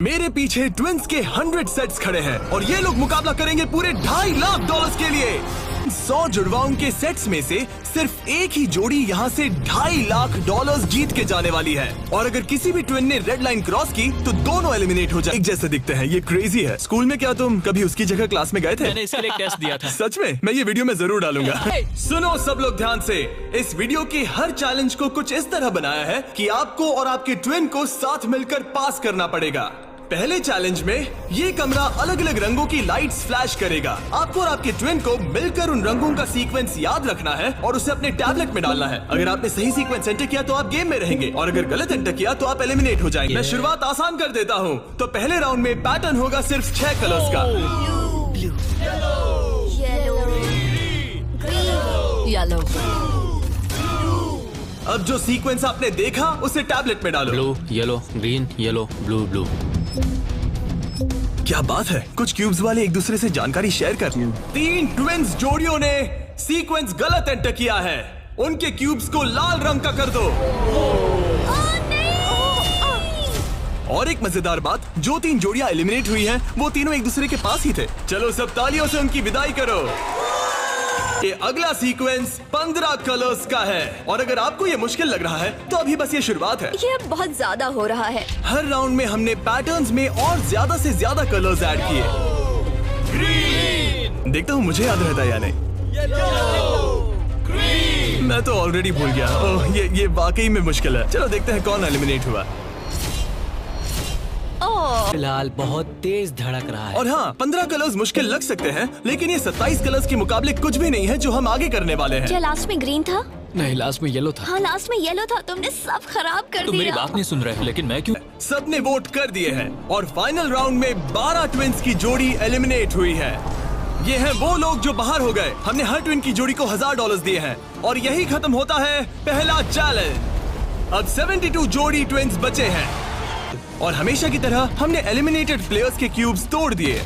मेरे पीछे ट्विंस के 100 सेट्स खड़े हैं और ये लोग मुकाबला करेंगे पूरे $2.5 लाख के लिए। 100 जुड़वाओं के सेट्स में से सिर्फ एक ही जोड़ी यहाँ से $2.5 लाख जीत के जाने वाली है। और अगर किसी भी ट्विन ने रेड लाइन क्रॉस की तो दोनों एलिमिनेट हो जाए। एक जैसे दिखते हैं, ये क्रेजी है। स्कूल में क्या तुम कभी उसकी जगह क्लास में गए थे? मैंने इसके लिए टेस्ट दिया था। सच में? मैं ये वीडियो में जरूर डालूंगा। सुनो सब लोग ध्यान से, इस वीडियो के हर चैलेंज को कुछ इस तरह बनाया है कि आपको और आपके ट्विन को साथ मिलकर पास करना पड़ेगा। पहले चैलेंज में ये कमरा अलग अलग रंगों की लाइट्स फ्लैश करेगा। आपको और आपके ट्विन को मिलकर उन रंगों का सीक्वेंस याद रखना है और उसे अपने टैबलेट में डालना है। अगर आपने सही सीक्वेंस एंटर किया तो आप गेम में रहेंगे और अगर गलत एंटर किया तो आप एलिमिनेट हो जाएंगे। मैं शुरुआत आसान कर देता हूँ। तो पहले राउंड में पैटर्न होगा सिर्फ 6 कलर्स का। येलो। अब जो सीक्वेंस आपने देखा उसे टैबलेट में डालो। Blue, yellow, green, yellow, blue, blue. क्या बात है, कुछ क्यूब्स वाले एक दूसरे से जानकारी शेयर कर। 3 ट्विंस जोड़ियों ने सीक्वेंस गलत एंटर किया है। उनके क्यूब्स को लाल रंग का कर दो। और एक मजेदार बात, जो 3 जोड़ियां एलिमिनेट हुई हैं, वो तीनों एक दूसरे के पास ही थे। चलो सब तालियों से उनकी विदाई करो। ये अगला सीक्वेंस 15 कलर्स का है और अगर आपको ये मुश्किल लग रहा है तो अभी बस ये शुरुआत है। ये अब बहुत ज्यादा हो रहा है। हर राउंड में हमने पैटर्न्स में और ज्यादा से ज्यादा कलर्स ऐड किए। ग्रीन। देखता हूँ मुझे याद रहता है या नहीं। ग्रीन। मैं तो ऑलरेडी भूल गया। ओह, ये वाकई में मुश्किल है। चलो देखते हैं कौन एलिमिनेट हुआ। फिलहाल बहुत तेज धड़क रहा है। और हाँ, 15 कलर्स मुश्किल लग सकते हैं, लेकिन ये 27 कलर्स के मुकाबले कुछ भी नहीं है जो हम आगे करने वाले हैं। क्या लास्ट में ग्रीन था? नहीं, लास्ट में येलो था। हाँ, लास्ट में येलो था। तुमने सब खराब कर तुम दिया। मेरी बात नहीं सुन रहे, लेकिन मैं क्यों? सबने वोट कर दिए हैं और फाइनल राउंड में 12 ट्विंस की जोड़ी एलिमिनेट हुई है। ये हैं वो लोग जो बाहर हो गए। हमने हर ट्विन की जोड़ी को $1000 दिए हैं और यही खत्म होता है पहला चैलेंज। अब 72 जोड़ी ट्विंस बचे हैं और हमेशा की तरह हमने एलिमिनेटेड प्लेयर्स के क्यूब्स तोड़ दिए।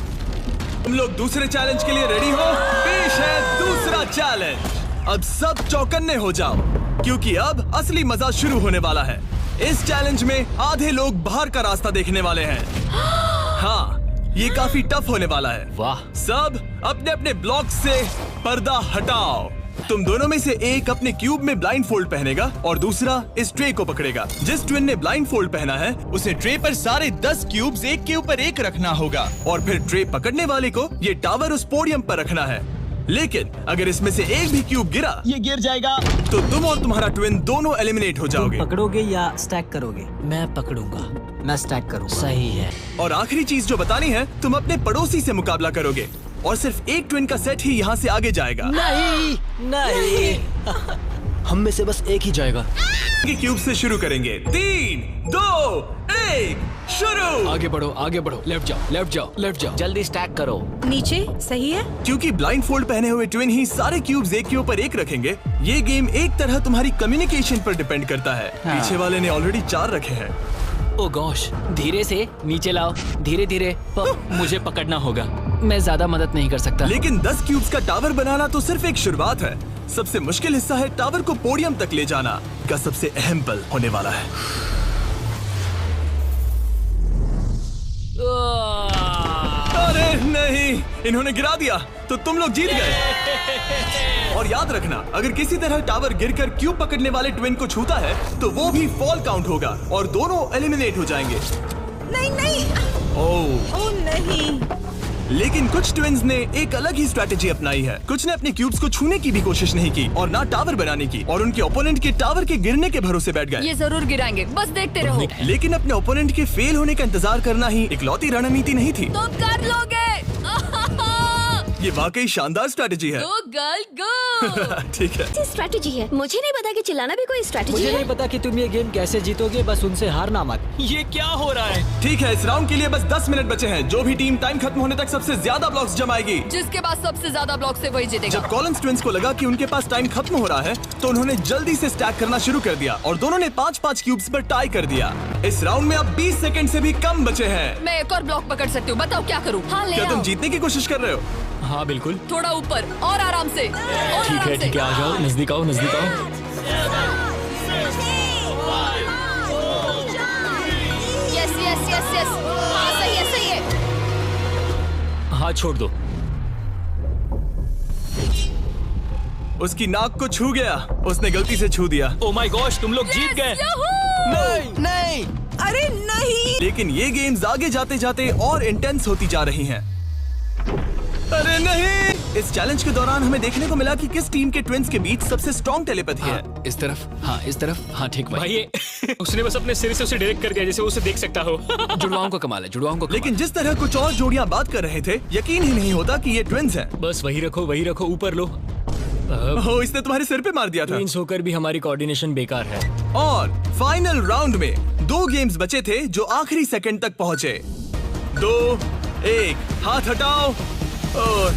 तुम लोग दूसरे चैलेंज के लिए रेडी हो? पेश है दूसरा चैलेंज। अब सब चौकन्ने हो जाओ क्योंकि अब असली मजा शुरू होने वाला है। इस चैलेंज में आधे लोग बाहर का रास्ता देखने वाले हैं। हाँ, ये काफी टफ होने वाला है। वाह। सब अपने अपने ब्लॉक से पर्दा हटाओ। तुम दोनों में से एक अपने क्यूब में ब्लाइंड फोल्ड पहनेगा और दूसरा इस ट्रे को पकड़ेगा। जिस ट्विन ने ब्लाइंड फोल्ड पहना है उसे ट्रे पर सारे 10 क्यूब्स एक के ऊपर एक रखना होगा और फिर ट्रे पकड़ने वाले को ये टावर उस पोडियम पर रखना है। लेकिन अगर इसमें से एक भी क्यूब गिरा, ये गिर जाएगा, तो तुम और तुम्हारा ट्विन दोनों एलिमिनेट हो जाओगे। पकड़ोगे या स्टैक करोगे? मैं पकड़ूंगा। मैं स्टैक करूंगा। सही है। और आखिरी चीज जो बतानी है, तुम अपने पड़ोसी से मुकाबला करोगे और सिर्फ एक ट्विन का सेट ही यहाँ से आगे जाएगा। नहीं। हम में से बस एक ही जाएगा। क्यूब से शुरू करेंगे। 3, 2, 1, शुरू। आगे बढ़ो, आगे बढ़ो। लेफ्ट जाओ, लेफ्ट जाओ, लेफ्ट जाओ। जल्दी स्टैक करो। नीचे सही है। क्योंकि ब्लाइंड फोल्ड पहने हुए ट्विन ही सारे क्यूब्स एक के ऊपर एक रखेंगे, ये गेम एक तरह तुम्हारी कम्युनिकेशन पर डिपेंड करता है। पीछे वाले ने ऑलरेडी 4 रखे हैं। ओ गॉश, धीरे से नीचे लाओ, धीरे धीरे। मुझे पकड़ना होगा। मैं ज्यादा मदद नहीं कर सकता। लेकिन 10 क्यूब्स का टावर बनाना तो सिर्फ एक शुरुआत है। सबसे मुश्किल हिस्सा है टावर को पोडियम तक ले जाना। का सबसे अहम पल होने वाला है। अरे नहीं, इन्होंने गिरा दिया तो तुम लोग जीत गए। और याद रखना, अगर किसी तरह टावर गिरकर क्यूब पकड़ने वाले ट्विन को छूता है तो वो भी फॉल काउंट होगा और दोनों एलिमिनेट हो जाएंगे। नहीं। ओह नहीं। लेकिन कुछ ट्विन्स ने एक अलग ही स्ट्रैटेजी अपनाई है। कुछ ने अपने क्यूब्स को छूने की भी कोशिश नहीं की और ना टावर बनाने की, और उनके ओपोनेंट के टावर के गिरने के भरोसे बैठ गए। ये जरूर गिराएंगे, बस देखते रहो। लेकिन अपने ओपोनेंट के फेल होने का इंतजार करना ही इकलौती रणनीति नहीं थी। तुम कर लोगे। ये वाकई शानदार स्ट्रैटेजी है। गो गर्ल गो। ठीक है। स्ट्रैटेजी है। मुझे नहीं पता कि चिल्लाना भी कोई स्ट्रैटेजी मुझे है। नहीं पता कि तुम ये गेम कैसे जीतोगे, बस उनसे हारना मत। ये क्या हो रहा है? ठीक है, इस राउंड के लिए बस 10 मिनट बचे हैं। जो भी टीम टाइम खत्म होने तक सबसे ज्यादा ब्लॉक्स जमाएगी, जिसके पास सबसे ज्यादा ब्लॉक से वही जीतेगा। जब कॉलिन्स ट्विन्स को लगा कि उनके पास टाइम खत्म हो रहा है तो उन्होंने जल्दी से स्टैक करना शुरू कर दिया और दोनों ने 5-5 क्यूब्स पर टाई कर दिया। इस राउंड में अब 20 सेकंड से भी कम बचे हैं। मैं एक और ब्लॉक पकड़ सकती हूँ, बताओ क्या करूँ? हाँ, ले क्या तुम आओ। जीतने की कोशिश कर रहे हो? हाँ बिल्कुल। थोड़ा ऊपर और आराम से। ठीक है, ठीक है, आ जाओ, नजदीक आओ, नजदीक आओ। Yes yes yes yes. हाथ छोड़ दो। उसकी नाक को छू गया, उसने गलती से छू दिया। ओ माय गॉश, तुम लोग जीत गए। नहीं नहीं, अरे नहीं। लेकिन ये गेम्स आगे जाते जाते और इंटेंस होती जा रही हैं। अरे नहीं! इस चैलेंज के दौरान हमें देखने को मिला कि किस टीम के ट्विंस के बीच सबसे स्ट्रॉन्ग टेलीपैथी है। इस तरफ, हाँ इस तरफ, हाँ ठीक भाई। ये उसने बस अपने सिर से उसे डायरेक्ट कर दिया जैसे उसे देख सकता हो। जुड़वाओं को कमाल है, जुड़वाओं को कमाल। लेकिन जिस तरह कुछ और जोड़ियां बात कर रहे थे, यकीन ही नहीं होता कि ये ट्विंस हैं। बस वही रखो, ऊपर लो। ओह, इसने तुम्हारे सिर पे मार दिया था। ट्विंस होकर भी हमारी कोऑर्डिनेशन बेकार है। और फाइनल राउंड में 2 गेम्स बचे थे जो आखिरी सेकंड तक पहुंचे। 2, 1, हाथ हटाओ। और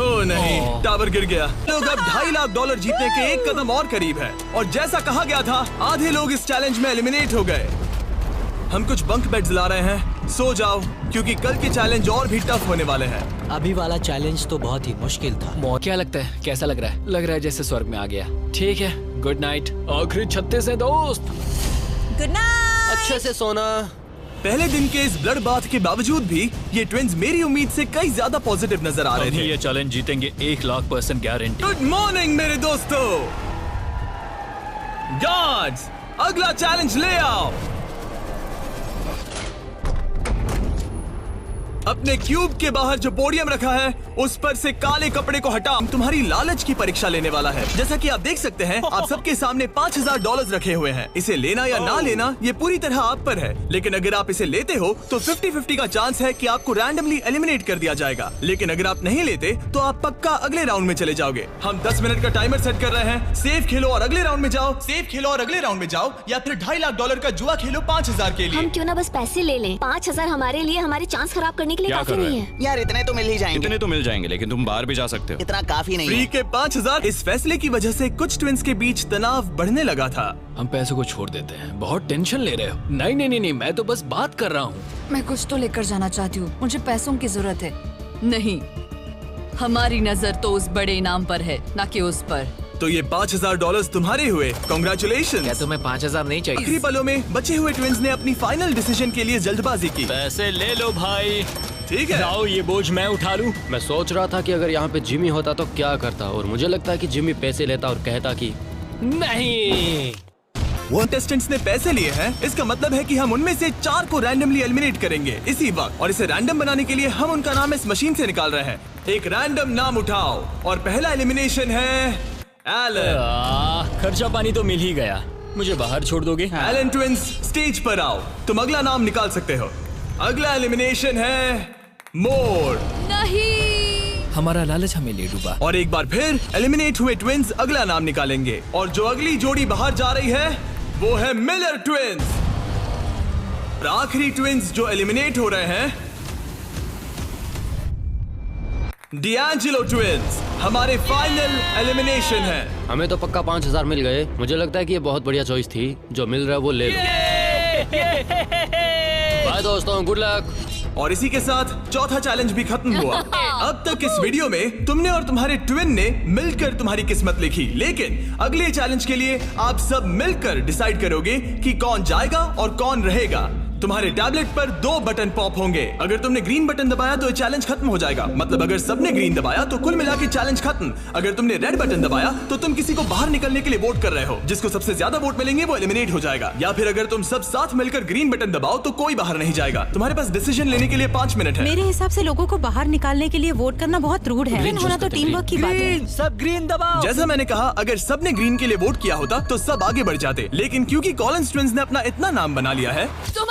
ओह नहीं, टावर गिर गया। लोग अब $2.5 लाख जीतने के एक कदम और करीब है। और जैसा कहा गया था, आधे लोग इस चैलेंज में एलिमिनेट हो गए। हम कुछ बंक बेड्स ला रहे हैं, सो जाओ क्योंकि कल के चैलेंज और भी टफ होने वाले हैं। अभी वाला चैलेंज तो बहुत ही मुश्किल था। क्या लगता है, कैसा लग रहा है? लग रहा है जैसे स्वर्ग में आ गया। ठीक है, गुड नाइट। आखिरी 36 है दोस्त। Good night. अच्छे से सोना। पहले दिन के इस ब्लड बाथ के बावजूद भी ये ट्विंस मेरी उम्मीद से कई ज्यादा पॉजिटिव नजर आ रहे थे। ये चैलेंज जीतेंगे 1,00,000% गारंटी। गुड मॉर्निंग मेरे दोस्तों। गार्ड्स, अगला चैलेंज ले आओ। अपने क्यूब के बाहर जो पोडियम रखा है उस पर से काले कपड़े को हटा। तुम्हारी लालच की परीक्षा लेने वाला है। जैसा कि आप देख सकते हैं, आप सबके सामने $5,000 रखे हुए हैं। इसे लेना या ना लेना ये पूरी तरह आप पर है। लेकिन अगर आप इसे लेते हो तो 50-50 का चांस है कि आपको रैंडमली एलिमिनेट कर दिया जाएगा। लेकिन अगर आप नहीं लेते तो आप पक्का अगले राउंड में चले जाओगे। हम 10 मिनट का टाइमर सेट कर रहे हैं। सेफ खेलो और अगले राउंड में जाओ, सेफ खेलो और अगले राउंड में जाओ, या फिर $2.5 लाख का जुआ खेलो 5,000 के लिए। हम क्यों ना बस पैसे ले लें? 5,000 हमारे लिए हमारे चांस खराब करने के लिए काफी नहीं है। यार इतने तो मिल ही जाएंगे। इतने तो मिल जाएंगे, लेकिन तुम बाहर भी जा सकते हो। इतना काफी नहीं फ्री है। के 5,000। इस फैसले की वजह से कुछ ट्विंस के बीच तनाव बढ़ने लगा था। हम पैसों को छोड़ देते हैं, बहुत टेंशन ले रहे हो। नहीं, मैं तो बस बात कर रहा हूँ। मैं कुछ तो लेकर जाना चाहती हूँ, मुझे पैसों की जरूरत है। नहीं, हमारी नजर तो उस बड़े इनाम पर है, ना कि उस पर। तो ये $5,000 तुम्हारे हुए। कॉन्ग्रेचुलेशन। क्या तुम्हें 5,000 नहीं चाहिए? आखिरी पलों में बचे हुए ट्विंस ने अपनी फाइनल डिसीजन के लिए जल्दबाजी की। पैसे ले लो भाई। ठीक है, जाओ, ये बोझ मैं उठा लूं। मैं सोच रहा था कि अगर यहाँ पे जिमी होता तो क्या करता, और मुझे लगता है कि जिमी पैसे लेता और कहता कि नहीं। वो कंटेस्टेंट्स ने पैसे लिए हैं, इसका मतलब है कि हम उनमें से 4 को रैंडमली एलिमिनेट करेंगे इसी वक्त। और इसे रैंडम बनाने के लिए हम उनका नाम इस मशीन से निकाल रहे हैं। एक रैंडम नाम उठाओ और पहला एलिमिनेशन है एलन। खर्चा पानी तो मिल ही गया। मुझे बाहर छोड़ दोगे? एलन ट्विंस, स्टेज पर आओ। तुम अगला नाम निकाल सकते हो। अगला एलिमिनेशन है मोर। नहीं, हमारा लालच हमें ले डूबा। और एक बार फिर एलिमिनेट हुए ट्विंस अगला नाम निकालेंगे। और जो अगली जोड़ी बाहर जा रही है वो है मिलर ट्विंस। और आखिरी ट्विंस जो एलिमिनेट हो रहे हैं, डिएंजेलो ट्विंस। हमारे फाइनल एलिमिनेशन है। हमें तो पक्का 5,000 मिल गए। मुझे लगता है कि ये बहुत बढ़िया चॉइस थी। जो मिल रहा है वो ले लो। बाय दोस्तों, गुड लक। और इसी के साथ चौथा चैलेंज भी खत्म हुआ। अब तक इस वीडियो में तुमने और तुम्हारे ट्विन ने मिलकर तुम्हारी किस्मत लिखी, लेकिन अगले चैलेंज के लिए आप सब मिलकर डिसाइड करोगे कि कौन जाएगा और कौन रहेगा। तुम्हारे टैबलेट पर 2 बटन पॉप होंगे। अगर तुमने ग्रीन बटन दबाया तो ये चैलेंज खत्म हो जाएगा। मतलब अगर सबने ग्रीन दबाया तो कुल मिला के चैलेंज खत्म। अगर तुमने रेड बटन दबाया तो तुम किसी को बाहर निकलने के लिए वोट कर रहे हो। जिसको सबसे ज्यादा वोट मिलेंगे वो एलिमिनेट हो जाएगा। या फिर अगर तुम सब साथ मिलकर ग्रीन बटन दबाओ तो कोई बाहर नहीं जाएगा। तुम्हारे पास डिसीजन लेने के लिए 5 मिनट है। मेरे हिसाब से लोगों को बाहर निकालने के लिए वोट करना बहुत रूड है। ग्रीन होना तो टीम वर्क की बात है। सब ग्रीन दबाओ। जैसा मैंने कहा, अगर सबने ग्रीन के लिए वोट किया होता तो सब आगे बढ़ जाते। लेकिन क्योंकि कॉलिंस ट्विंस ने अपना इतना नाम बना लिया है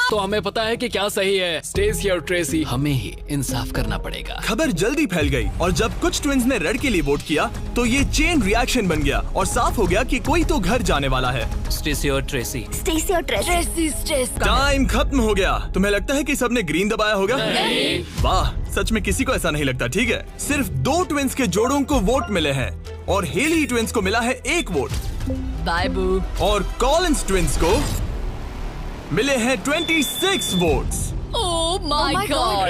तो हमें पता है कि क्या सही है। स्टेसी और ट्रेसी, हमें ही इंसाफ करना पड़ेगा। खबर जल्दी फैल गई और जब कुछ ट्विंस ने रेड के लिए वोट किया तो ये चेन रिएक्शन बन गया और साफ हो गया कि कोई तो घर जाने वाला है। स्टेसी और ट्रेसी। स्टेसी और ट्रेसी। टाइम खत्म हो गया। तुम्हें लगता है कि सबने ग्रीन दबाया होगा? नहीं। वाह, सच में किसी को ऐसा नहीं लगता। ठीक है, सिर्फ 2 ट्विंस के जोड़ों को वोट मिले हैं और हेली ट्विंस को मिला है 1 वोट। बाय बू। और कॉलिंस ट्विंस को मिले हैं 26 votes. Oh my God.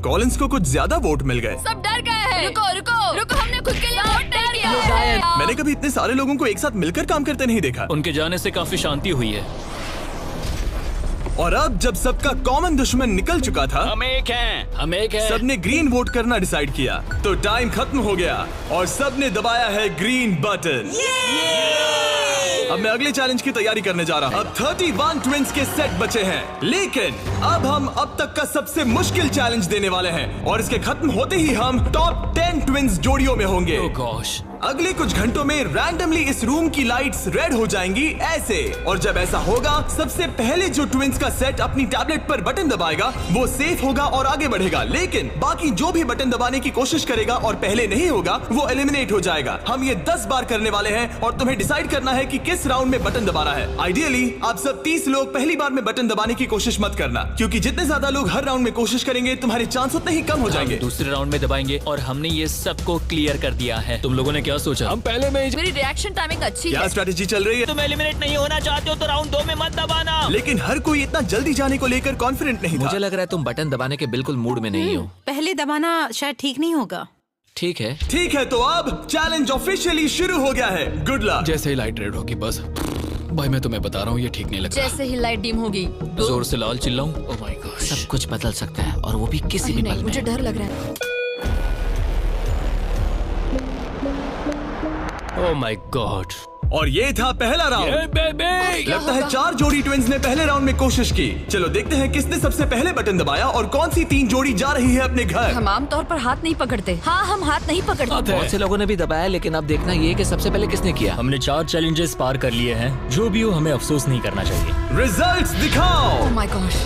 Collins को कुछ ज्यादा वोट मिल गए। सब डर गए हैं। रुको, हमने खुद के लिए वोट नहीं किया। मैंने कभी इतने सारे लोगों को एक साथ मिलकर काम करते नहीं देखा। उनके जाने से काफी शांति हुई है। और अब जब सबका कॉमन दुश्मन निकल चुका था, हम एक हैं। सबने ग्रीन वोट करना डिसाइड किया। तो टाइम खत्म हो गया और सबने दबाया है ग्रीन बटन। अब मैं अगले चैलेंज की तैयारी करने जा रहा हूँ। अब 31 ट्विंस के सेट बचे हैं, लेकिन अब हम अब तक का सबसे मुश्किल चैलेंज देने वाले हैं और इसके खत्म होते ही हम टॉप 10 ट्विंस जोड़ियों में होंगे। Oh gosh. अगले कुछ घंटों में रैंडमली इस रूम की लाइट्स रेड हो जाएंगी ऐसे, और जब ऐसा होगा सबसे पहले जो ट्विंस का सेट अपनी टैबलेट पर बटन दबाएगा वो सेफ होगा और आगे बढ़ेगा, लेकिन बाकी जो भी बटन दबाने की कोशिश करेगा और पहले नहीं होगा वो एलिमिनेट हो जाएगा। हम ये 10 बार करने वाले हैं और तुम्हें डिसाइड करना है कि किस राउंड में बटन दबाना है। आइडियली आप सब 30 लोग पहली बार में बटन दबाने की कोशिश मत करना, क्योंकि जितने ज्यादा लोग हर राउंड में कोशिश करेंगे तुम्हारे चांस उतने ही कम हो जाएंगे। दूसरे राउंड में दबाएंगे और हमने ये सबको क्लियर कर दिया है। तुम लोगों ने क्या सोचा? हम पहले में मेरी रिएक्शन टाइमिंग अच्छी क्या है। स्ट्रेटेजी चल रही है? तुम एलिमिनेट नहीं होना चाहते हो तो राउंड 2 में मत दबाना। लेकिन हर कोई इतना जल्दी जाने को लेकर कॉन्फिडेंट नहीं था। मुझे लग रहा है तुम बटन दबाने के बिल्कुल मूड में नहीं हो। पहले दबाना शायद ठीक नहीं होगा। ठीक है, ठीक है, तो अब चैलेंज ऑफिशियली शुरू हो गया है। Good luck. जैसे ही लाइट रेड होगी बस। भाई मैं तुम्हें बता रहा हूँ ये ठीक नहीं लग रहा। जैसे ही लाइट डिम होगी जोर से लाल चिल्लाऊं? Oh my God. सब कुछ बदल सकता है और वो भी किसी भी नहीं, पल मुझे में। डर लग रहा है। Oh my God. और ये था पहला राउंड। लगता है 4 जोड़ी ट्विंस ने पहले राउंड में कोशिश की। चलो देखते हैं किसने सबसे पहले बटन दबाया और कौन सी 3 जोड़ी जा रही है अपने घर। हम आमतौर पर हाथ नहीं पकड़ते। हाँ, हम हाथ नहीं पकड़ते। बहुत से लोगों ने भी दबाया, लेकिन अब देखना ये कि सबसे पहले किसने किया। हमने 4 चैलेंजेस पार कर लिए हैं। जो भी हो हमें अफसोस नहीं करना चाहिए। रिजल्ट्स दिखाओ। ओह माय गॉश।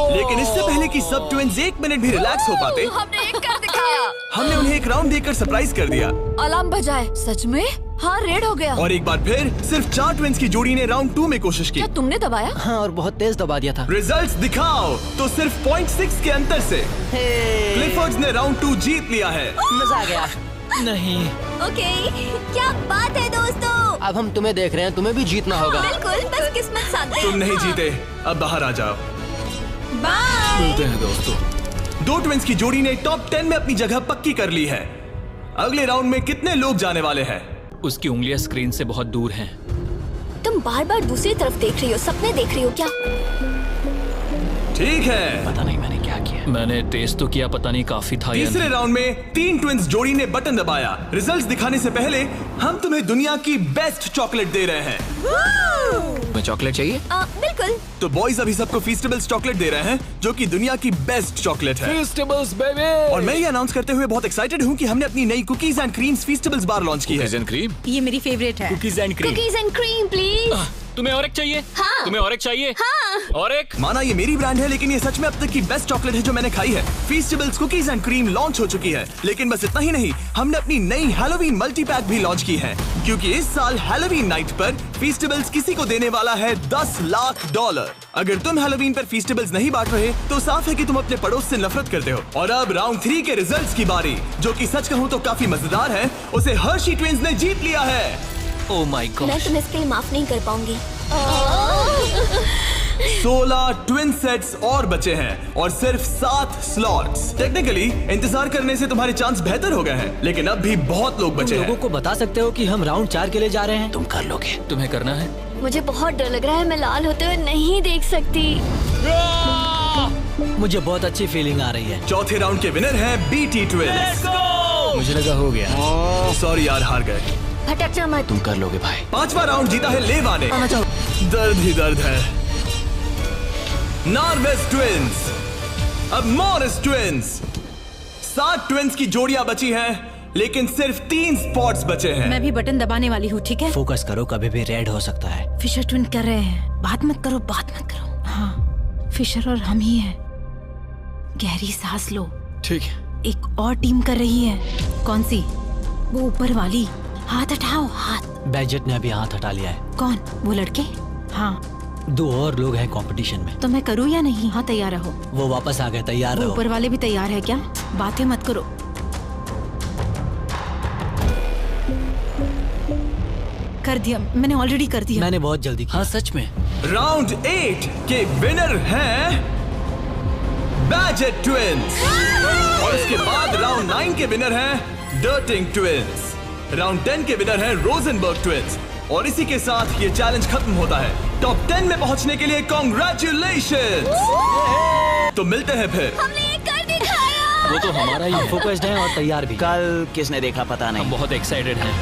लेकिन इससे पहले कि सब ट्विंस 1 मिनट भी रिलैक्स हो पाते, हमने एक कर दिखाया। हमने उन्हें एक राउंड देकर सरप्राइज कर दिया। अलार्म बजाए। सच में? हाँ, रेड हो गया। और एक बार फिर सिर्फ 4 ट्विंस की जोड़ी ने राउंड 2 में कोशिश की। क्या तुमने दबाया? हाँ, और बहुत तेज दबा दिया था। रिजल्ट्स दिखाओ। तो सिर्फ 0.6 के अंतर से क्लिफर्ड्स ने राउंड 2 जीत लिया है। मजा आ गया। नहीं, ओके, क्या बात है दोस्तों। अब हम तुम्हें देख रहे हैं, तुम्हें भी जीतना होगा। बिल्कुल, बस किस्मत साथ दे। तुम नहीं जीते, अब बाहर आ जाओ। बाय। मिलते हैं दोस्तों। 2 ट्विंस की जोड़ी ने टॉप 10 में अपनी जगह पक्की कर ली है। अगले राउंड में कितने लोग जाने वाले हैं? उसकी उंगलियां स्क्रीन से बहुत दूर हैं। तुम बार बार दूसरी तरफ देख रही हो, सपने देख रही हो क्या? ठीक है। पता नहीं मैंने क्या किया। मैंने टेस्ट तो किया, पता नहीं काफी था या तीसरे नहीं। राउंड में 3 ट्विंस जोड़ी ने बटन दबाया। रिजल्ट्स दिखाने से पहले हम तुम्हें दुनिया की बेस्ट चॉकलेट दे रहे हैं। तुम्हें चॉकलेट चाहिए? बिल्कुल। तो बॉयज अभी सबको फीस्टेबल्स चॉकलेट दे रहे हैं, जो कि दुनिया की बेस्ट चॉकलेट है। Festivals baby. और मैं ये अनाउंस करते हुए बहुत एक्साइटेड हूँ कि हमने अपनी नई cookies and creams feastables bar launch की है। Cookies and cream? ये मेरी फेवरेट है। Cookies and cream. Cookies and cream please. तुम्हें और एक चाहिए? हाँ। तुम्हें और एक चाहिए? हाँ। और एक? माना ये मेरी ब्रांड है, लेकिन ये सच में अब तक की बेस्ट चॉकलेट है जो मैंने खाई है। फीस्टेबल्स कुकीज एंड क्रीम लॉन्च हो चुकी है, लेकिन बस इतना ही नहीं, हमने अपनी नई हैलोवीन मल्टी पैक भी लॉन्च की है, क्योंकि इस साल हैलोवीन नाइट पर फीस्टेबल्स किसी को देने वाला है $10 लाख। अगर तुम हैलोवीन पर फीस्टेबल्स नहीं बांट रहे तो साफ है कि तुम अपने पड़ोस से नफरत करते हो। और अब राउंड 3 के रिजल्ट्स की बारी, जो कि सच कहूँ तो काफी मजेदार है। उसे हर्शी ट्विंस ने जीत लिया है। Oh my God. मैं तुम्हें इसके लिए माफ नहीं कर पाऊंगी। 16 ट्विन सेट्स और बचे हैं और सिर्फ 7 स्लॉट्स। टेक्निकली इंतजार करने से तुम्हारे चांस बेहतर हो गए हैं, लेकिन अब भी बहुत लोग बचे तुम हैं। लोगों को बता सकते हो कि हम राउंड 4 के लिए जा रहे हैं। तुम कर लोगे। तुम्हें करना है? मुझे बहुत डर लग रहा है, मैं लाल होते हुए नहीं देख सकती। मुझे बहुत अच्छी फीलिंग आ रही है। चौथे राउंड के विनर हैं बीटी ट्विंस। मुझे लगा हो गया। सॉरी यार, हार गए। भटकना मत। तुम कर लोगे भाई। 5वां राउंड जीता है लेवा ने। दर्द ही दर्द है। नॉर्वेस ट्विंस, अब मॉरिस ट्विंस। 7 ट्विंस की जोड़ियां बची हैं, लेकिन सिर्फ 3 स्पॉट्स बचे हैं। मैं भी बटन दबाने वाली हूँ, ठीक है? फोकस करो, कभी भी रेड हो सकता है। फिशर ट्विन कर रहे हैं। बात मत करो, बात मत करो। हाँ, फिशर और हम ही हैं। गहरी सांस लो। ठीक है। एक और टीम कर रही है। कौन सी? वो ऊपर वाली। हाथ हटाओ, हाथ। बैजेट ने अभी हाथ हटा लिया है। कौन? वो लड़के? हाँ। 2 और लोग हैं कंपटीशन में। तो मैं करूँ या नहीं? हाँ, तैयार रहो। वो वापस आ गए, तैयार वो रहो। ऊपर वाले भी तैयार है क्या? बातें मत करो। कर दिया, मैंने ऑलरेडी कर दिया। मैंने बहुत जल्दी किया। हाँ सच में। राउंड 8 के विनर हैं बैजेट ट्विंस। और इसके बाद राउंड 9 के विनर हैं डर्टिंग ट्विंस। राउंड 10 के विनर हैं रोजनबर्ग ट्विंस। और इसी के साथ ये चैलेंज खत्म होता है। टॉप 10 में पहुंचने के लिए कांग्रेचुलेशंस। तो मिलते हैं फिर। हमने ये कर दिखाया। वो तो हमारा ही फोकस्ड है और तैयार भी। कल किसने देखा पता हम नहीं। बहुत एक्साइटेड हैं।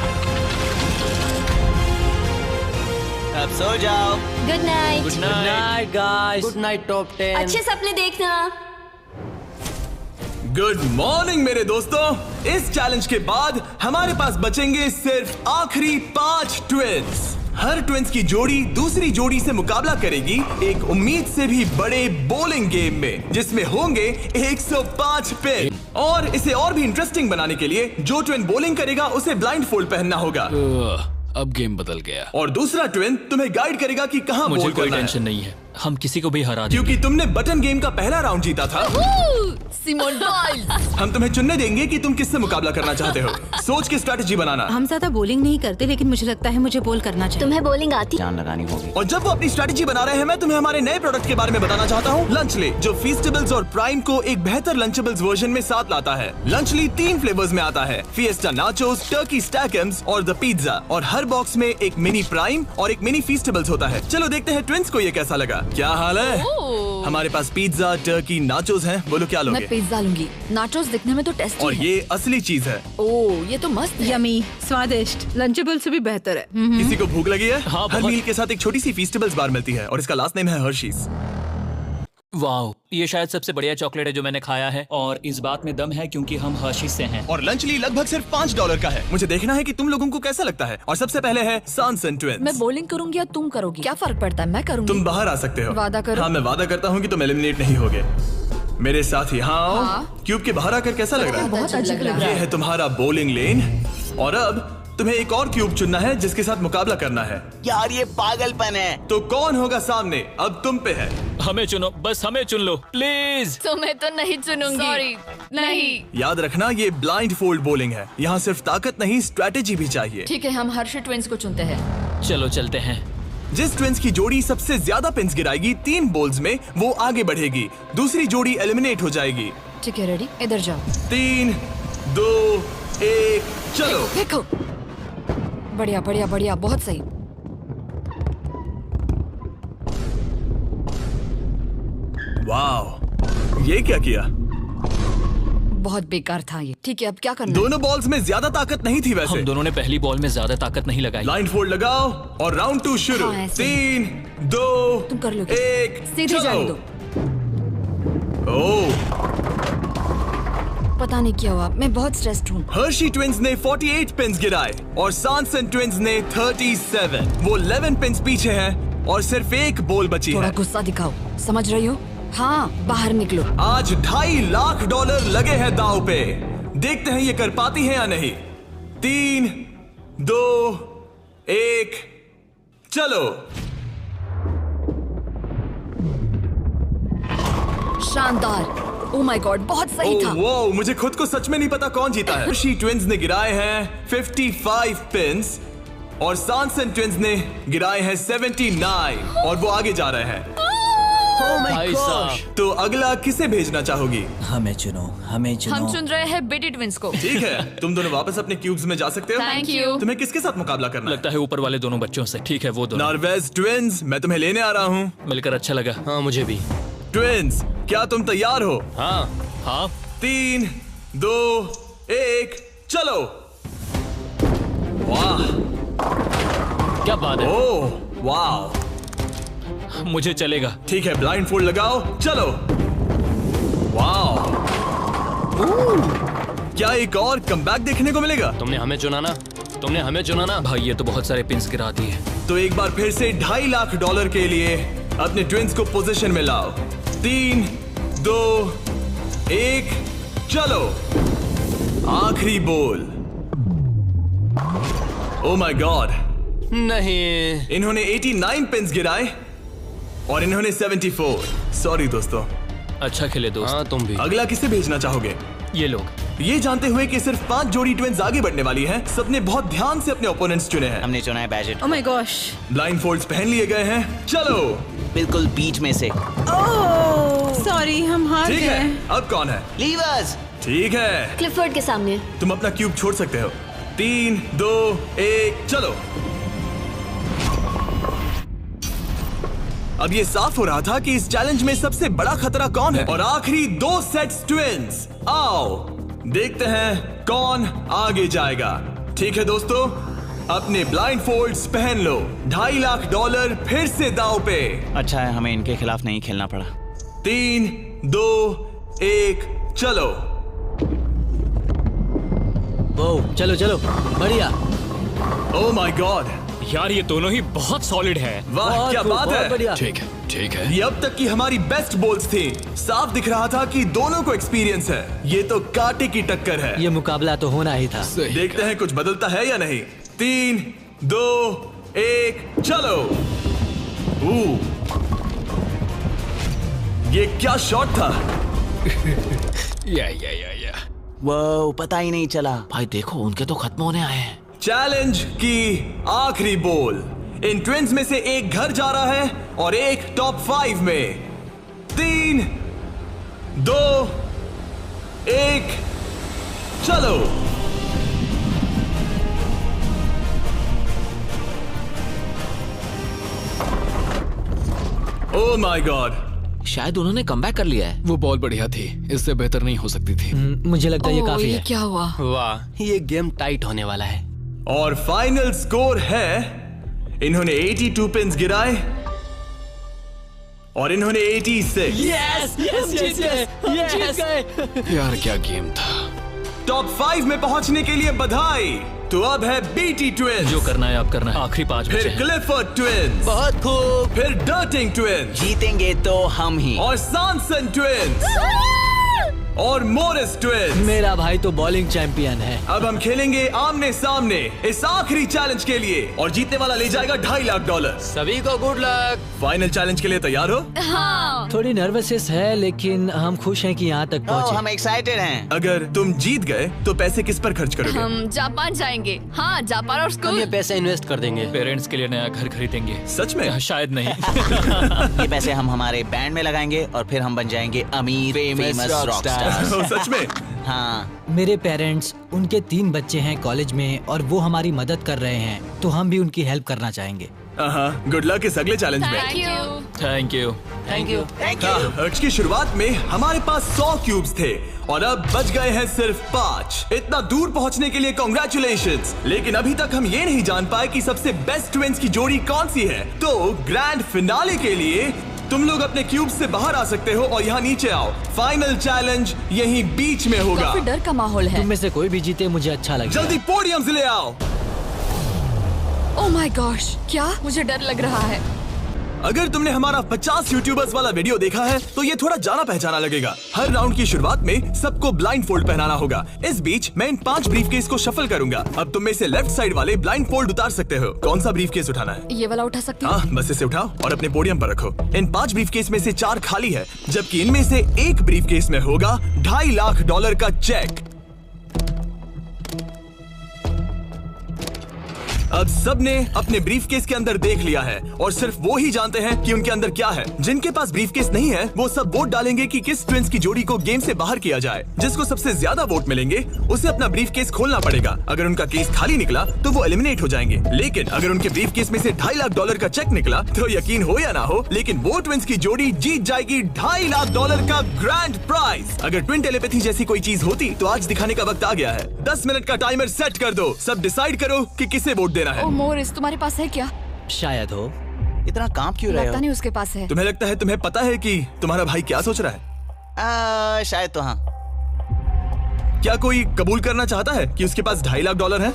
अब सो जाओ। Good night. Good night guys. Good night top 10। अच्छे सपने देखना। गुड मॉर्निंग मेरे दोस्तों। इस चैलेंज के बाद हमारे पास बचेंगे सिर्फ आखिरी 5 ट्विंस। हर ट्विंस की जोड़ी दूसरी जोड़ी से मुकाबला करेगी एक उम्मीद से भी बड़े बोलिंग गेम में, जिसमें होंगे 105 पिन। और इसे और भी इंटरेस्टिंग बनाने के लिए जो ट्विन बोलिंग करेगा उसे ब्लाइंड फोल्ड पहनना होगा। अब गेम बदल गया। और दूसरा ट्विन तुम्हें गाइड करेगा कि कहां मुझे बोल कोई करना टेंशन है। नहीं है, हम किसी को भी हरा देंगे। क्योंकि तुमने बटन गेम का पहला राउंड जीता था। Simone Biles. हम तुम्हें चुनने देंगे कि तुम किससे मुकाबला करना चाहते हो। सोच के स्ट्रेटेजी बनाना। हम ज्यादा बोलिंग नहीं करते, लेकिन मुझे लगता है मुझे बोल करना चाहिए। तुम्हें बॉलिंग आती? जान लगानी होगी। और जब वो अपनी स्ट्रेटेजी बना रहे हैं, मैं तुम्हें हमारे नए प्रोडक्ट के बारे में बताना चाहता हूँ। लंचली, जो फीस्टेबल्स और प्राइम को एक बेहतर लंचेबल्स वर्जन में साथ लाता है। लंचली 3 फ्लेवर्स में आता है, फिएस्टा नाचोस, टर्की स्टैकम्स और द पिज्जा। और हर बॉक्स में एक मिनी प्राइम और एक मिनी फीस्टेबल्स होता है। चलो देखते हैं ट्विंस को ये कैसा लगा। क्या हाल है? हमारे पास पिज्जा, टर्की, नाचोस हैं। बोलो क्या मैं लोगे? पिज्जा लूंगी। नाचोस दिखने में तो टेस्टी और है। ये असली चीज है। ओह, ये तो मस्त है। यमी, स्वादिष्ट, लंचेबल से भी बेहतर है। किसी को भूख लगी है? हाँ, हर बहुत। मील के साथ एक छोटी सी फीस्टेबल्स बार मिलती है और इसका लास्ट नेम है हर्शीज। वाह, ये शायद सबसे बढ़िया चॉकलेट है जो मैंने खाया है, और इस बात में दम है क्योंकि हम हर्शीज से हैं। और लंचली लगभग सिर्फ $5 का है। मुझे देखना है कि तुम लोगों को कैसा लगता है। और सबसे पहले है सॉनसन ट्विंस। मैं बॉलिंग करूंगी या तुम करोगी? क्या फर्क पड़ता है? मैं करूंगी। तुम बाहर आ सकते हो। वादा करो। हाँ, मैं वादा करता हूँ कि तुम एलिमिनेट नहीं होगे। मेरे साथ यहाँ आओ। हाँ। क्यूब के बाहर आकर कैसा लग रहा है? बहुत अजीब लग रहा ये है। है तुम्हारा बॉलिंग लेन। और अब तुम्हें एक और क्यूब चुनना है जिसके साथ मुकाबला करना है। यार ये पागलपन है। तो कौन होगा सामने? अब तुम पे है। हमें चुनो, बस हमें चुन लो प्लीज। तुम्हें तो नहीं चुनूंगी। सॉरी, नहीं। याद रखना, ये ब्लाइंड फोल्ड बॉलिंग है। यहाँ सिर्फ ताकत नहीं, स्ट्रेटेजी भी चाहिए। ठीक है, हम हर्षी ट्विंस को चुनते हैं। चलो चलते हैं। जिस ट्विंस की जोड़ी सबसे ज्यादा पिन्स गिराएगी 3 बॉल्स में, वो आगे बढ़ेगी। दूसरी जोड़ी एलिमिनेट हो जाएगी। ठीक है, रेडी? इधर जाओ। 3, 2, 1, चलो। देखो, बढ़िया बढ़िया बढ़िया, बहुत सही। वाह, ये क्या किया? बहुत बेकार था ये। ठीक है, अब क्या करना है? दोनों बॉल्स में ज्यादा ताकत नहीं थी वैसे। हम दोनों ने पहली बॉल में ज्यादा ताकत नहीं लगाई। लाइन फोल्ड लगाओ और राउंड 2 शुरू। हाँ, ऐसे। 3, 2, तुम कर लोगे। 1, सीधे जाने दो। ओह, पता नहीं क्या हुआ, मैं बहुत स्ट्रेस्ड हूँ। हर्शी ट्विंस ने 48 पिन्स गिराए और सॉनसन ट्विंस ने 37। वो 11 पिन्स पीछे हैं और सिर्फ एक बॉल बची थोड़ा है। गुस्सा दिखाओ, समझ रही हो? हाँ, बाहर निकलो। आज $2.5 लाख लगे हैं दांव पे। देखते हैं ये कर पाती है या नहीं। 3, 2, 1, चलो। शानदार। ओह माय गॉड, बहुत सही था। वो मुझे खुद को सच में नहीं पता कौन जीता है। हर्शी ट्विंस ने गिराए हैं 55 पिन्स और सॉनसन ट्विंस ने गिराए हैं 79 और वो आगे जा रहे हैं। भाई साहब, तो अगला किसे भेजना चाहोगी? हमें चुनो, हमें चुनो। हम चुन रहे हैं बिडी ट्विंस को। ठीक है, तुम दोनों वापस अपने क्यूब्स में जा सकते हो। Thank you. तुम्हें किसके साथ मुकाबला करना है? लगता है ऊपर वाले दोनों बच्चों से। ठीक है, वो दोनों। नॉर्वेज ट्विंस, मैं तुम्हें लेने आ रहा हूँ। मिलकर अच्छा लगा। हाँ मुझे भी। ट्विंस, क्या तुम तैयार हो? हाँ हाँ, 3, 2, 1, चलो। वाह, क्या बात है। ओह, वाह। मुझे चलेगा। ठीक है, ब्लाइंड फोल्ड लगाओ, चलो। वाह, क्या एक और कमबैक देखने को मिलेगा? तुमने हमें चुना ना, तुमने हमें चुना ना। भाई ये तो बहुत सारे पिन्स गिरा दिए। तो एक बार फिर से $2.5 लाख के लिए अपने ट्विंस को पोजीशन में लाओ। 3, 2, 1, चलो। आखिरी बॉल। ओ माय गॉड, नहीं। इन्होंने 89 पिन्स गिराए और इन्होंने 74। सॉरी दोस्तों। अच्छा खेले दोस्त। हाँ तुम भी। अगला किसे भेजना चाहोगे? ये लोग। ये जानते हुए कि सिर्फ 5 जोड़ी ट्विंस आगे बढ़ने वाली हैं, सबने बहुत ध्यान से अपने ओपोनेंट्स चुने हैं। हमने चुना है बैजेट। Oh my gosh. Blindfolds पहन लिए गए हैं। चलो। बिल्कुल बीच में से। सॉरी, हम हार ठीक है, गए। अब कौन है? लीवर्स। ठीक है, क्लिफर्ड के सामने। तुम अपना क्यूब छोड़ सकते हो। 3, 2, 1, चलो। अब ये साफ हो रहा था कि इस चैलेंज में सबसे बड़ा खतरा कौन है और आखिरी 2 सेट्स ट्विंस। आओ देखते हैं कौन आगे जाएगा। ठीक है दोस्तों, अपने ब्लाइंडफोल्ड्स पहन लो। $2.5 लाख फिर से दांव पे। अच्छा है हमें इनके खिलाफ नहीं खेलना पड़ा। 3, 2, 1, चलो। ओ, चलो चलो, बढ़िया। ओह माय गॉड, यार ये दोनों ही बहुत सॉलिड है। वाह क्या बात है। बढ़िया। ठीक है। ये अब तक की हमारी बेस्ट बॉल्स थी। साफ दिख रहा था कि दोनों को एक्सपीरियंस है। ये तो कांटे की टक्कर है। ये मुकाबला तो होना ही था। देखते हैं कुछ बदलता है या नहीं। 3, 2, 1, चलो। ये क्या शॉट था। या वो पता ही नहीं चला। भाई देखो, उनके तो खत्म होने आए हैं। चैलेंज की आखिरी बॉल। इन ट्विंस में से एक घर जा रहा है और एक टॉप 5 में। 3, 2, 1, चलो। ओह माय गॉड, शायद उन्होंने कमबैक कर लिया है। वो बहुत बढ़िया थी, इससे बेहतर नहीं हो सकती थी। मुझे लगता है ये ओह, काफी ये है। क्या हुआ? वाह, ये गेम टाइट होने वाला है। और फाइनल स्कोर है, इन्होंने 82 पिन्स गिराए और इन्होंने 86। यस जीत गए। यार क्या गेम था। टॉप 5 में पहुंचने के लिए बधाई। तो अब है बीटी ट्विंस, जो करना है आप करना है। आखिरी 5 बचे फिर हैं। क्लिफर्ड ट्विंस, बहुत खूब। फिर डर्टिंग ट्विंस जीतेंगे तो हम ही। और सॉनसन ट्विंस और मोरिस ट्विंस। मेरा भाई तो बॉलिंग चैंपियन है। अब हम खेलेंगे आमने सामने इस आखिरी चैलेंज के लिए और जीतने वाला ले जाएगा $2.5 लाख। सभी को गुड लक। फाइनल चैलेंज के लिए तैयार हो? हाँ। थोड़ी नर्वसनेस है, लेकिन हम खुश हैं कि यहाँ तक पहुँचे। हम एक्साइटेड हैं। अगर तुम जीत गए तो पैसे किस पर खर्च करोगे? हम जापान जाएंगे। हाँ, जापान और हम स्कूल। ये पैसे इन्वेस्ट कर देंगे। पेरेंट्स के लिए नया घर खरीदेंगे। सच में? शायद नहीं। ये पैसे हम हमारे बैंड में लगाएंगे और फिर हम बन जाएंगे अमीर फेमस रॉक स्टार। ओह, सच में? हाँ, मेरे पेरेंट्स, उनके 3 बच्चे हैं कॉलेज में और वो हमारी मदद कर रहे हैं, तो हम भी उनकी हेल्प करना चाहेंगे। गुड लक इस अगले चैलेंज में। Thank you. Thank you. Thank you. अर्ज की शुरुआत में हमारे पास 100 क्यूब्स थे और अब बच गए हैं सिर्फ 5। इतना दूर पहुंचने के लिए कांग्रेचुलेशंस। लेकिन अभी तक हम ये नहीं जान पाए कि सबसे बेस्ट ट्विंस की जोड़ी कौन सी है। तो ग्रैंड फिनाले के लिए तुम लोग अपने क्यूब से बाहर आ सकते हो और यहाँ नीचे आओ। फाइनल चैलेंज यहीं बीच में होगा। काफी डर का माहौल है। तुम में से कोई भी जीते मुझे अच्छा लगेगा। जल्दी पोडियम से ले आओ। ओह माय गॉश, क्या मुझे डर लग रहा है। अगर तुमने हमारा 50 यूट्यूबर्स वाला वीडियो देखा है तो ये थोड़ा जाना पहचाना लगेगा। हर राउंड की शुरुआत में सबको ब्लाइंड फोल्ड पहनाना होगा। इस बीच मैं इन 5 ब्रीफकेस को शफल करूंगा। अब तुम में से लेफ्ट साइड वाले ब्लाइंड फोल्ड उतार सकते हो। कौन सा ब्रीफकेस उठाना है? ये वाला उठा सकती हूँ? हाँ, बस इसे उठाओ और अपने पोडियम पर रखो। इन 5 ब्रीफकेस में से 4 खाली है, जबकि इनमें से एक ब्रीफकेस में होगा $2.5 लाख का चेक। अब सबने अपने ब्रीफकेस के अंदर देख लिया है और सिर्फ वो ही जानते हैं कि उनके अंदर क्या है। जिनके पास ब्रीफकेस नहीं है वो सब वोट डालेंगे कि किस ट्विंस की जोड़ी को गेम से बाहर किया जाए। जिसको सबसे ज्यादा वोट मिलेंगे उसे अपना ब्रीफकेस खोलना पड़ेगा। अगर उनका केस खाली निकला तो वो एलिमिनेट हो जाएंगे। लेकिन अगर उनके ब्रीफकेस में से $2.5 लाख का चेक निकला तो यकीन हो या ना हो, लेकिन वो ट्विंस की जोड़ी जीत जाएगी $2.5 लाख का ग्रैंड प्राइज। अगर ट्विन टेलीपैथी जैसी कोई चीज होती तो आज दिखाने का वक्त आ गया है। 10 मिनट का टाइमर सेट कर दो। सब डिसाइड करो कि किसे वोट देना है। ओह मोरिस, तुम्हारे पास है क्या? शायद हो। इतना कांप क्यों रहे लगता हो? नहीं उसके पास है। तुम्हें लगता है तुम्हें पता है कि तुम्हारा भाई क्या सोच रहा है? शायद तो हाँ। क्या कोई कबूल करना चाहता है कि उसके पास $2.5 लाख है?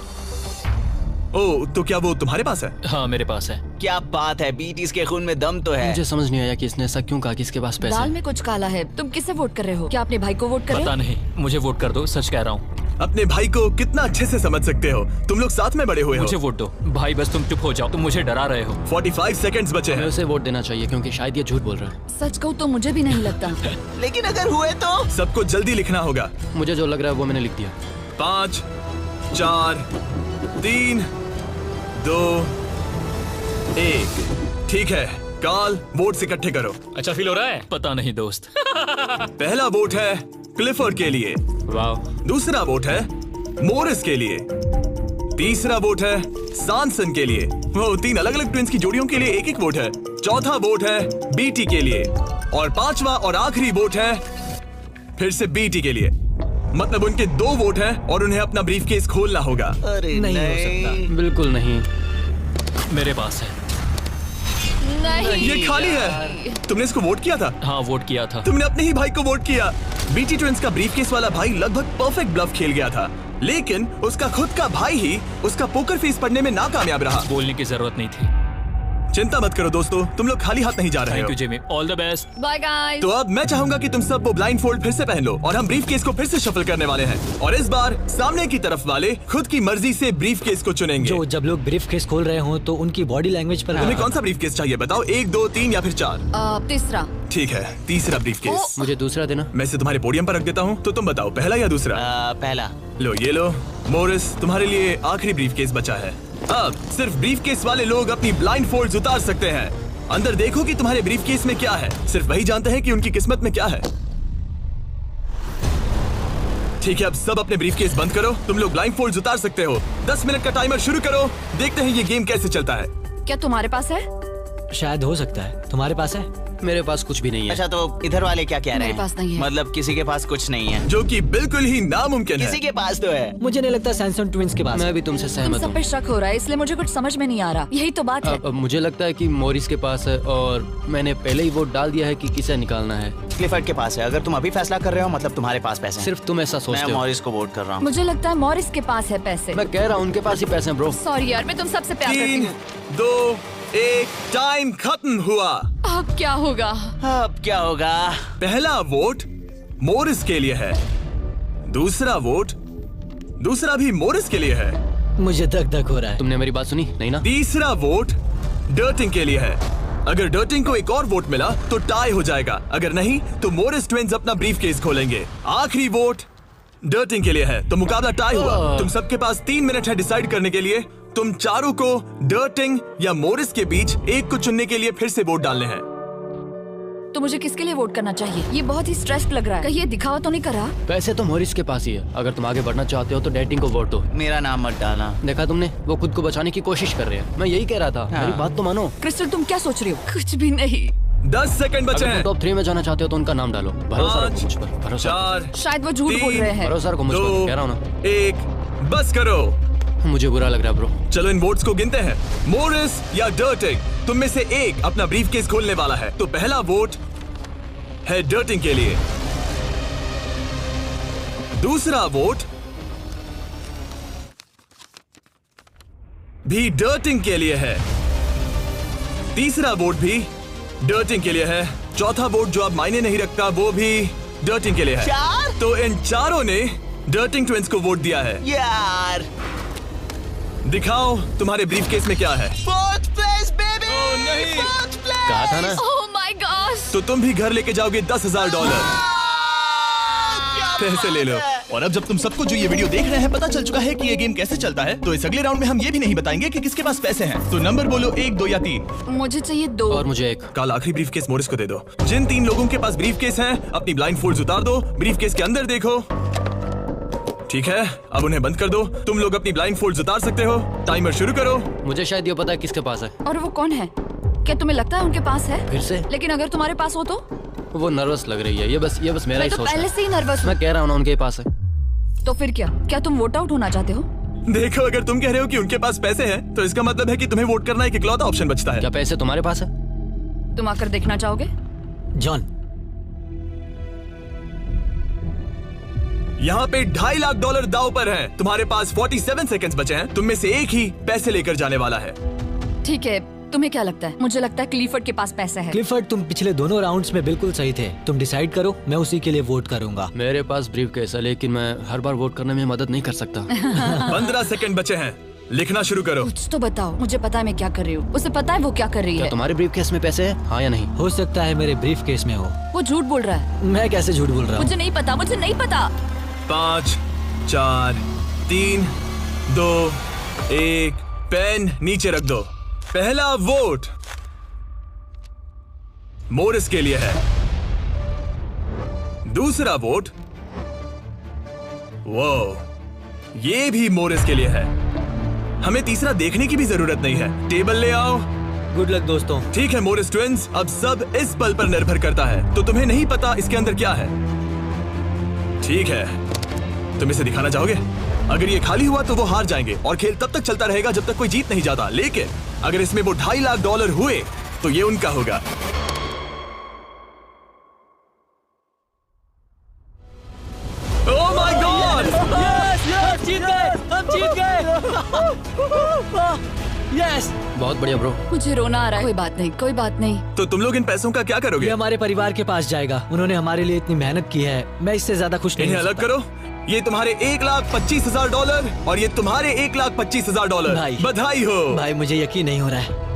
ओह, तो क्या वो तुम्हारे पास है? हाँ, मेरे पास है। क्या बात है, बीटीज के खून में दम तो है। मुझे समझ नहीं आया कि इसने ऐसा क्यों कहा कि इसके पास पैसे दाल हैं। में कुछ काला है। तुम किसे वोट कर रहे हो? क्या अपने भाई को वोट कर रहे पता हो? नहीं, मुझे वोट कर दो, सच कह रहा हूँ। अपने भाई को कितना अच्छे से समझ सकते हो। तुम लोग साथ में बड़े हुए मुझे हो। वोट दो भाई, बस तुम चुप हो जाओ। तुम मुझे डरा रहे हो। 45 सेकंड्स बचे हमें हैं। उसे वोट देना चाहिए क्योंकि शायद ये झूठ बोल रहा है। सच कहूँ तो मुझे भी नहीं लगता। लेकिन अगर हुए तो? सबको जल्दी लिखना होगा। मुझे जो लग रहा है वो मैंने लिख दिया। 5, 4, 3, 2, 1। ठीक है, काल वोट्स इकट्ठे करो। अच्छा फील हो रहा है? पता नहीं दोस्त। पहला वोट है क्लिफर्ड के लिए। वाह। दूसरा वोट है मोरिस के लिए। तीसरा वोट है सैनसन के लिए। वो 3 अलग अलग ट्विंस की जोड़ियों के लिए 1-1 वोट है। चौथा वोट है बीटी के लिए और पांचवा और आखिरी वोट है फिर से बीटी के लिए। मतलब उनके 2 वोट हैं और उन्हें अपना ब्रीफकेस खोलना होगा। अरे नहीं हो सकता। बिल्कुल नहीं। मेरे पास है। नहीं ये खाली है। तुमने इसको वोट किया था? हाँ, वोट किया था। तुमने अपने ही भाई को वोट किया। बीटी ट्विंस का ब्रीफकेस वाला भाई लगभग परफेक्ट ब्लफ खेल गया था, लेकिन उसका खुद का भाई ही उसका पोकर फेस पढ़ने में नाकामयाब रहा। बोलने की जरूरत नहीं थी। चिंता मत करो दोस्तों, तुम लोग खाली हाथ नहीं जा रहे थैंक हो। You Jimmy, all the best. Bye guys. तो अब मैं चाहूंगा कि तुम सब वो ब्लाइंड फोल्ड फिर से पहन लो और हम ब्रीफकेस को फिर से शफल करने वाले हैं। और इस बार सामने की तरफ वाले खुद की मर्जी से ब्रीफकेस को चुनेंगे। जो जब लोग ब्रीफकेस खोल रहे हो तो उनकी बॉडी लैंग्वेज पर तुम्हें कौन सा ब्रीफकेस चाहिए बताओ? 1, 2, 3 या फिर 4? तीसरा। ठीक है, तीसरा ब्रीफकेस। मुझे दूसरा देना। मैं इसे तुम्हारे पोडियम पर रख देता हूँ, तो तुम बताओ पहला या दूसरा? पहला। लो ये लो मोरिस, तुम्हारे लिए आखिरी ब्रीफकेस बचा है। अब सिर्फ ब्रीफकेस वाले लोग अपनी ब्लाइंड फोल्ड्स उतार सकते हैं। अंदर देखो कि तुम्हारे ब्रीफकेस में क्या है। सिर्फ वही जानते हैं कि उनकी किस्मत में क्या है। ठीक है, अब सब अपने ब्रीफकेस बंद करो। तुम लोग ब्लाइंड फोल्ड्स उतार सकते हो। 10 मिनट का टाइमर शुरू करो। देखते हैं ये गेम कैसे चलता है। क्या तुम्हारे पास है? शायद हो सकता है। तुम्हारे पास है? मेरे पास कुछ भी नहीं है। अच्छा, तो इधर वाले क्या कह रहे हैं? मेरे पास नहीं है। मतलब किसी के पास कुछ नहीं है? जो कि बिल्कुल ही नामुमकिन है। किसी के पास तो है। मुझे नहीं लगता सैमसंग ट्विंस के पास मैं है। भी तुमसे तुम सहमत सब हूँ। पे शक हो रहा है, इसलिए मुझे कुछ समझ में नहीं आ रहा। यही तो बात है। अब मुझे लगता है कि मॉरिस के पास है और मैंने पहले ही वोट डाल दिया है कि किसे निकालना है। क्लिफर्ड के पास है। अगर तुम अभी फैसला कर रहे हो मतलब तुम्हारे पास पैसे हैं। सिर्फ तुम ऐसा मैं सोचते हो। मॉरिस को वोट कर रहा हूँ। मुझे लगता है मॉरिस के पास है पैसे। मैं कह रहा हूँ उनके पास ही पैसे हैं ब्रो। सॉरी यार, मैं तुम सबसे प्यार करती 3, हूँ। 2, 1 टाइम खत्म हुआ। अब क्या होगा? अब क्या होगा? पहला वोट मोरिस के लिए है। दूसरा भी मोरिस के लिए है। मुझे धक धक हो रहा है। तुमने मेरी बात सुनी नहीं ना? तीसरा वोट डर्टिंग के लिए है। अगर डर्टिंग को एक और वोट मिला तो टाई हो जाएगा। अगर नहीं तो मोरिस ट्विंस अपना ब्रीफकेस खोलेंगे। आखिरी वोट डर्टिंग के लिए है, तो मुकाबला टाई हुआ। तुम सबके पास 3 मिनट है डिसाइड करने के लिए। तुम चारों को डर्टिंग या मोरिस के बीच एक को चुनने के लिए फिर से वोट डालने हैं। तो मुझे किसके लिए वोट करना चाहिए? ये बहुत ही स्ट्रेस्ड लग रहा है। कहीं ये दिखावा तो नहीं कर रहा? पैसे तो मॉरिस के पास ही है। अगर तुम आगे बढ़ना चाहते हो तो डेटिंग को वोट दो। मेरा नाम मत डालना। देखा तुमने, वो खुद को बचाने की कोशिश कर रहे हैं। मैं यही कह रहा था। मेरी बात तो मानो। क्रिस्टल, तुम क्या सोच रही हो? कुछ भी नहीं। 10 सेकंड बचे अगर हैं। तुम टॉप 3 में जाना चाहते हो तो उनका नाम डालो। भरोसा रखो मुझ पर। भरोसा 4, शायद वो झूठ बोल रहे हैं। भरोसा रखो मुझ पर। कह रहा हूँ ना। 1 बस करो। मुझे बुरा लग रहा है ब्रो। चलो इन वोट्स को गिनते हैं। मोरिस या डर्टिंग, तुम में से एक अपना ब्रीफकेस खोलने वाला है। तो पहला वोट है डर्टिंग के लिए। दूसरा वोट भी डर्टिंग के लिए है। तीसरा वोट भी डर्टिंग के लिए है। चौथा वोट जो अब मायने नहीं रखता वो भी डर्टिंग के लिए है। 4? तो इन चारों ने डर्टिंग ट्विंस को वोट दिया है। यार, दिखाओ तुम्हारे ब्रीफकेस में क्या है। 4th place baby! ओह, नहीं। 4th place! कहा था ना। Oh my God! तो तुम भी घर लेके जाओगे $10,000। पैसे ले लो। और अब जब तुम सबको जो ये वीडियो देख रहे हैं पता चल चुका है कि ये गेम कैसे चलता है, तो इस अगले राउंड में हम ये भी नहीं बताएंगे कि किसके पास पैसे हैं। तो नंबर बोलो 1, 2 या 3। मुझे चाहिए 2। और मुझे 1। कल आखिरी ब्रीफकेस मोरिस को दे दो। जिन 3 लोगों के पास ब्रीफकेस हैं अपनी ब्लाइंड फोल्ड्स उतार दो। ब्रीफकेस के अंदर देखो। ठीक है, अब उन्हें बंद कर दो। तुम लोग अपनी ब्लाइंड फोल्ड्स उतार सकते हो। टाइमर शुरू करो। मुझे शायद ये पता है किसके पास है। और वो कौन है? क्या तुम्हें लगता है उनके पास है? फिर से लेकिन अगर तुम्हारे पास हो तो? वो नर्वस लग रही है। ये बस मेरा मैं ही तो सोचना पहले है। से ही नर्वस हूँ। मैं कह रहा हूँ ना उनके पास है। तो फिर क्या तुम वोट आउट होना चाहते हो? देखो, अगर तुम कह रहे हो कि उनके पास पैसे हैं तो इसका मतलब है कि तुम्हें वोट करना एक इकलौता ऑप्शन बचता है। क्या पैसे तुम्हारे पास है? तुम आकर देखना चाहोगे? जॉन, यहाँ पे $2.5 लाख दाव पर हैं। तुम्हारे पास 47 सेकंड्स बचे हैं। तुम में से एक ही पैसे लेकर जाने वाला है। ठीक है, तुम्हें क्या लगता है? मुझे लगता है क्लिफर्ड के पास पैसे है। क्लिफर्ड, तुम पिछले दोनों राउंड्स में बिल्कुल सही थे। तुम डिसाइड करो, मैं उसी के लिए वोट करूंगा। मेरे पास ब्रीफकेस है लेकिन मैं हर बार वोट करने में मदद नहीं कर सकता। 15 सेकंड बचे हैं। लिखना शुरू करो। कुछ तो बताओ। मुझे पता है मैं क्या कर रही हूँ। उसे पता है वो क्या कर रही क्या है। तुम्हारे ब्रीफकेस में पैसे है? हाँ या नहीं? हो सकता है मेरे ब्रीफकेस में हो। वो झूठ बोल रहा है। मैं कैसे झूठ बोल रहा हूँ? मुझे नहीं पता। 5, 4, 3, 2, 1 पेन नीचे रख दो। पहला वोट मोरिस के लिए है। दूसरा वोट वो ये भी मोरिस के लिए है। हमें तीसरा देखने की भी जरूरत नहीं है। टेबल ले आओ। गुड लक दोस्तों। ठीक है मोरिस ट्विंस, अब सब इस पल पर निर्भर करता है। तो तुम्हें नहीं पता इसके अंदर क्या है। ठीक है, तुम इसे दिखाना चाहोगे? अगर ये खाली हुआ तो वो हार जाएंगे और खेल तब तक चलता रहेगा जब तक कोई जीत नहीं जाता। लेकिन अगर इसमें वो $2.5 लाख हुए तो ये उनका होगा। Oh my God! हम जीत गए, हम जीत गए। यस। बहुत बढ़िया ब्रो। मुझे रोना आ रहा है। कोई बात नहीं, कोई बात नहीं। तो तुम लोग इन पैसों का क्या ये करोगे? हमारे परिवार के पास जाएगा। उन्होंने हमारे लिए इतनी मेहनत की है, मैं इससे ज्यादा खुश नहीं इन्हें हो अलग सकता। करो। ये तुम्हारे $1,25,000 और ये तुम्हारे $1,25,000। भाई। बधाई हो। भाई मुझे यकीन नहीं हो रहा है।